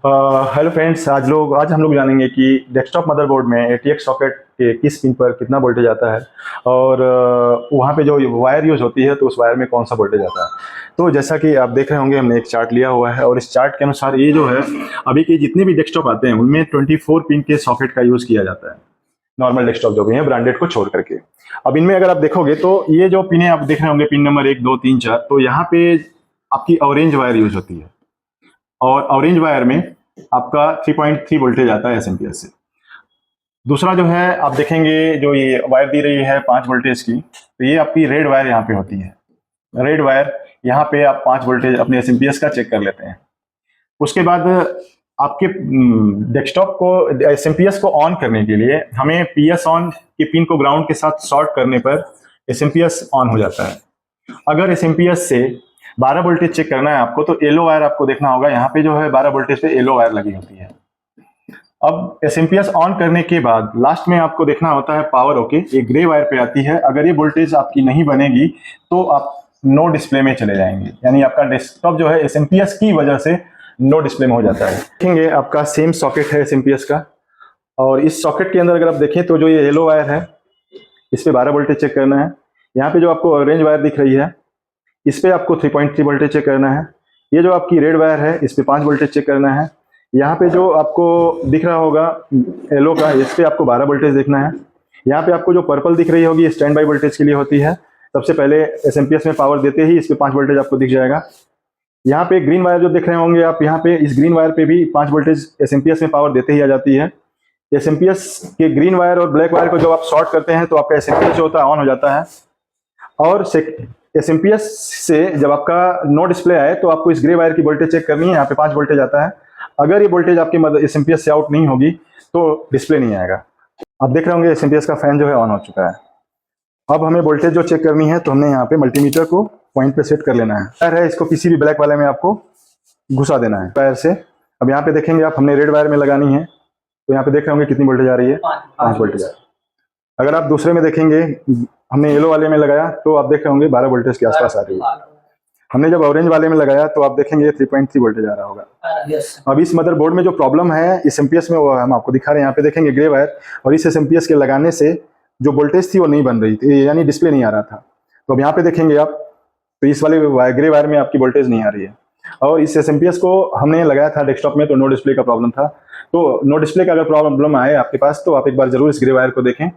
Hello friends, आज हम लोग जानेंगे कि डेस्कटॉप मदरबोर्ड में ATX सॉकेट के किस पिन पर कितना वोल्टेज आता है और वहाँ पे जो वायर यूज़ होती है तो उस वायर में कौन सा वोल्टेज आता है। तो जैसा कि आप देख रहे होंगे, हमने एक चार्ट लिया हुआ है और इस चार्ट के अनुसार ये जो है, अभी के जितने भी डेस्कटॉप आते हैं उनमें 24 पिन के सॉकेट का यूज़ किया जाता है। नॉर्मल डेस्कटॉप जो भी है ब्रांडेड को छोड़ करके। अब इनमें अगर आप देखोगे तो ये जो पिन आप देख रहे होंगे, पिन नंबर 1 2 3 4, तो यहाँ पे आपकी ऑरेंज वायर यूज होती है और ऑरेंज वायर में आपका 3.3 वोल्टेज आता है एसएमपीएस से। दूसरा जो है आप देखेंगे, जो ये वायर दी रही है 5 वोल्टेज की, तो ये आपकी रेड वायर यहाँ पे होती है। रेड वायर यहाँ पे आप 5 वोल्टेज अपने एसएमपीएस का चेक कर लेते हैं। उसके बाद आपके डेस्कटॉप को एसएमपीएस को ऑन करने के लिए हमें पीएस ऑन के पिन को ग्राउंड के साथ शॉर्ट करने पर एसएमपीएस ऑन हो जाता है। अगर एसएमपीएस से 12 वोल्टेज चेक करना है आपको, तो येलो वायर आपको देखना होगा, यहाँ पे जो है 12 वोल्टेज पे येलो वायर लगी होती है। अब एसएमपीएस ऑन करने के बाद लास्ट में आपको देखना होता है पावर ओके, ये ग्रे वायर पे आती है। अगर ये वोल्टेज आपकी नहीं बनेगी तो आप नो डिस्प्ले में चले जाएंगे, यानी आपका डेस्कटॉप जो है एसएमपीएस की वजह से नो डिस्प्ले में हो जाता है। देखेंगे आपका सेम सॉकेट है एसएमपीएस का, और इस सॉकेट के अंदर अगर आप देखें तो जो ये येलो वायर है इस पे 12 वोल्टेज चेक करना है। यहाँ पे जो आपको ऑरेंज वायर दिख रही है इस पे आपको 3.3 वोल्टेज चेक करना है। ये जो आपकी रेड वायर है इस पे 5 वोल्टेज चेक करना है। यहाँ पे जो आपको दिख रहा होगा येलो का, इस पे आपको 12 वोल्टेज देखना है। यहाँ पे आपको जो पर्पल दिख रही होगी स्टैंड बाई वोल्टेज के लिए होती है। सबसे पहले एसएमपीएस में पावर देते ही इस पे 5 वोल्टेज आपको दिख जाएगा। यहाँ पे ग्रीन वायर जो देख रहे होंगे आप, यहाँ पे इस ग्रीन वायर पे भी 5 वोल्टेज एसएमपीएस में पावर देते ही आ जाती है। एसएमपीएस के ग्रीन वायर और ब्लैक वायर को जब आप शॉर्ट करते हैं तो आपका एसएमपीएस जो होता है ऑन हो जाता है। और एसएमपीएस से जब आपका नो डिस्प्ले आए तो आपको इस ग्रे वायर की वोल्टेज चेक करनी है। यहाँ पे 5 वोल्टेज आता है। अगर ये वोल्टेज आपकी एसएमपीएस से आउट नहीं होगी तो डिस्प्ले नहीं आएगा। आप देख रहे होंगे एसएमपीएस का फैन जो है ऑन हो चुका है। अब हमें वोल्टेज जो चेक करनी है तो हमने यहाँ पे मल्टीमीटर को पॉइंट पे सेट कर लेना है। वायर है, इसको किसी भी ब्लैक वाले में आपको घुसा देना है वायर से। अब यहाँ पे देखेंगे आप, हमने रेड वायर में लगानी है, तो यहाँ पे देख रहे होंगे कितनी वोल्टेज आ रही है, 5 वोल्टेज आ रही है। अगर आप दूसरे में देखेंगे, हमने येलो वाले में लगाया तो आप देख रहे होंगे 12 वोल्टेज के आसपास आ रही है। हमने जब ऑरेंज वाले में लगाया तो आप देखेंगे 3.3 वोल्टेज आ रहा होगा। अब इस मदरबोर्ड में जो प्रॉब्लम है इस एमपीएस में, वो हम आपको दिखा रहे हैं। यहाँ पे देखेंगे ग्रे वायर, और इस एमपीएस के लगाने से जो वोल्टेज थी वो नहीं बन रही थी, यानी डिस्प्ले नहीं आ रहा था। तो अब यहाँ पे देखेंगे आप, तो इस वाले ग्रे वायर में आपकी वोल्टेज नहीं आ रही है। और इस एसएमपीएस को हमने लगाया था डेस्कटॉप में तो नो डिस्प्ले का प्रॉब्लम था। तो नो डिस्प्ले का अगर प्रॉब्लम आए आपके पास तो आप एक बार जरूर इस ग्रे वायर को देखें।